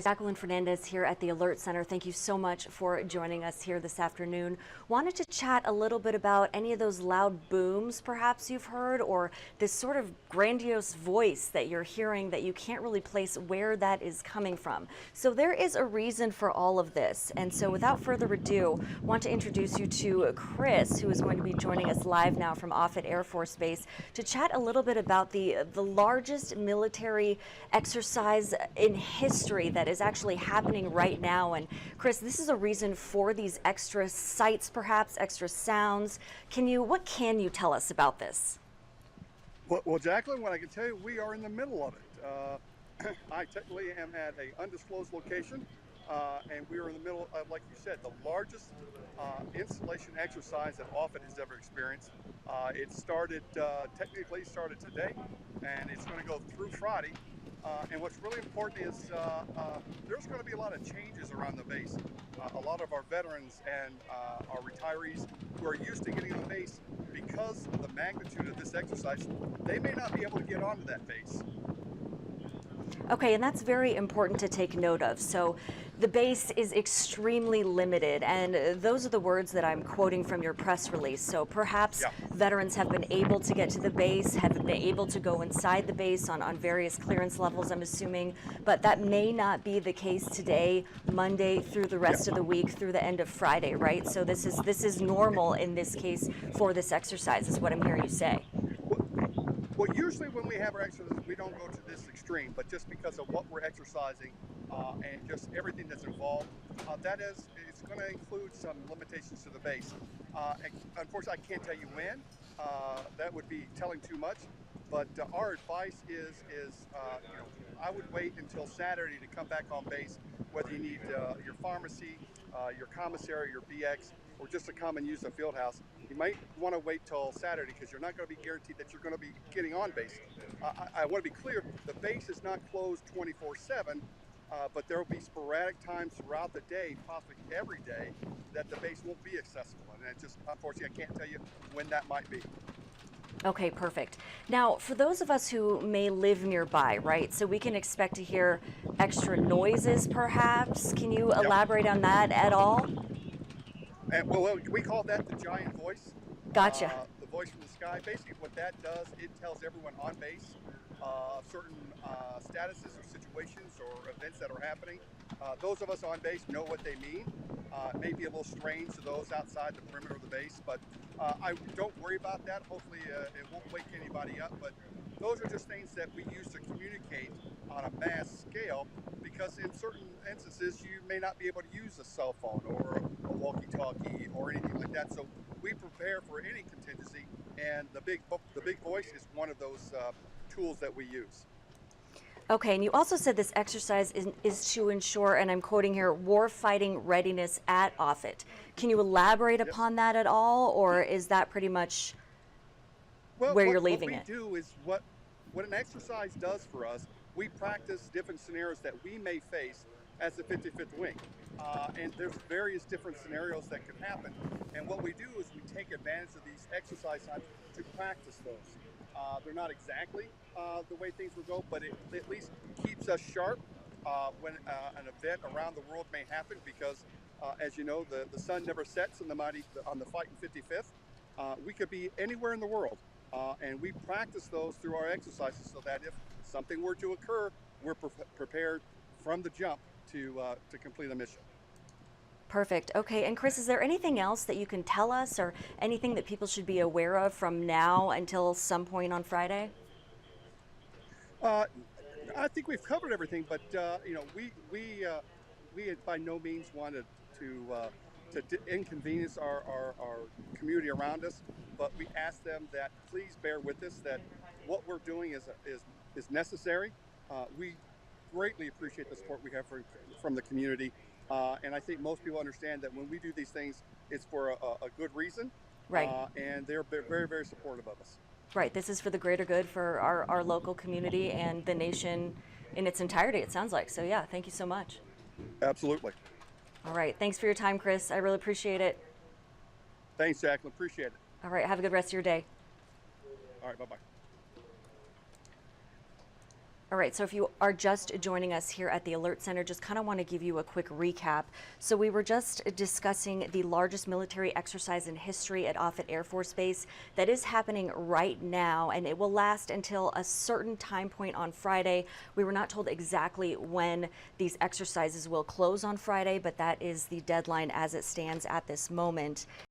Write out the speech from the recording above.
Jacqueline Fernandez here at the Alert Center. Thank you so much for joining us here this afternoon. Wanted to chat a little bit about any of those loud booms perhaps you've heard, or this sort of grandiose voice that you're hearing that you can't really place where that is coming from. So there is a reason for all of this. And so without further ado, I want to introduce you to Chris, who is going to be joining us live now from Offutt Air Force Base to chat a little bit about the largest military exercise in history that is actually happening right now. And Chris, this is a reason for these extra sights, perhaps extra sounds. What can you tell us about this? Well, Jacqueline, what I can tell you, we are in the middle of it. I technically am at an undisclosed location, and we are in the middle of, like you said, the largest installation exercise that Offutt has ever experienced. It technically started today, and it's going to go through Friday. And what's really important is there's going to be a lot of changes around the base. A lot of our veterans and our retirees who are used to getting on the base, because of the magnitude of this exercise, they may not be able to get onto that base. Okay, and that's very important to take note of. So the base is extremely limited, and those are the words that I'm quoting from your press release. So perhaps veterans have been able to get to the base, have been able to go inside the base on various clearance levels, I'm assuming, but that may not be the case today, Monday through the rest of the week, through the end of Friday, right? So this is normal in this case for this exercise, is what I'm hearing you say. Well, usually when we have our exercises, we don't go to this extreme, but just because of what we're exercising and just everything that's involved, it's going to include some limitations to the base. Unfortunately, I can't tell you when. That would be telling too much. But our advice is I would wait until Saturday to come back on base, whether you need your pharmacy, your commissary, your BX, or just to come and use the field house. You might want to wait till Saturday because you're not going to be guaranteed that you're going to be getting on base. I want to be clear, the base is not closed 24/7, but there will be sporadic times throughout the day, possibly every day, that the base won't be accessible. And it just, unfortunately, I can't tell you when that might be. Okay, perfect. Now, for those of us who may live nearby, right, so we can expect to hear extra noises perhaps. Can you elaborate on that at all? And well, we call that the giant voice. Gotcha. The voice from the sky. Basically, what that does, it tells everyone on base certain statuses or situations or events that are happening. Those of us on base know what they mean. It may be a little strange to those outside the perimeter of the base, but I don't worry about that. Hopefully, it won't wake anybody up. But those are just things that we use to communicate on a mass scale, because in certain instances you may not be able to use a cell phone or a walkie-talkie or anything like that. So we prepare for any contingency, and the big voice is one of those tools that we use. Okay, and you also said this exercise is to ensure, and I'm quoting here, war-fighting readiness at Offutt. Can you elaborate upon that at all, or is that pretty much where you're leaving it? What we do is what an exercise does for us. We practice different scenarios that we may face as the 55th Wing. And there's various different scenarios that could happen. And what we do is we take advantage of these exercise times to practice those. They're not exactly the way things will go, but it at least keeps us sharp when an event around the world may happen, because as you know, the sun never sets on the fighting 55th. We could be anywhere in the world. And we practice those through our exercises so that if something were to occur, we're prepared from the jump to complete a mission. Perfect. Okay, and Chris, is there anything else that you can tell us, or anything that people should be aware of from now until some point on Friday? I think we've covered everything, but we by no means wanted to inconvenience our community around us, but we ask them that please bear with us, that what we're doing is necessary. We greatly appreciate the support we have from the community, and I think most people understand that when we do these things, it's for a good reason, right? And they're very, very supportive of us. Right. This is for the greater good for our local community and the nation in its entirety, it sounds like. So yeah, thank you so much. Absolutely. All right. Thanks for your time, Chris. I really appreciate it. Thanks, Jacqueline. Appreciate it. All right. Have a good rest of your day. All right. Bye-bye. All right, so if you are just joining us here at the Alert Center, just kind of want to give you a quick recap. So we were just discussing the largest military exercise in history at Offutt Air Force Base that is happening right now, and it will last until a certain time point on Friday. We were not told exactly when these exercises will close on Friday, but that is the deadline as it stands at this moment.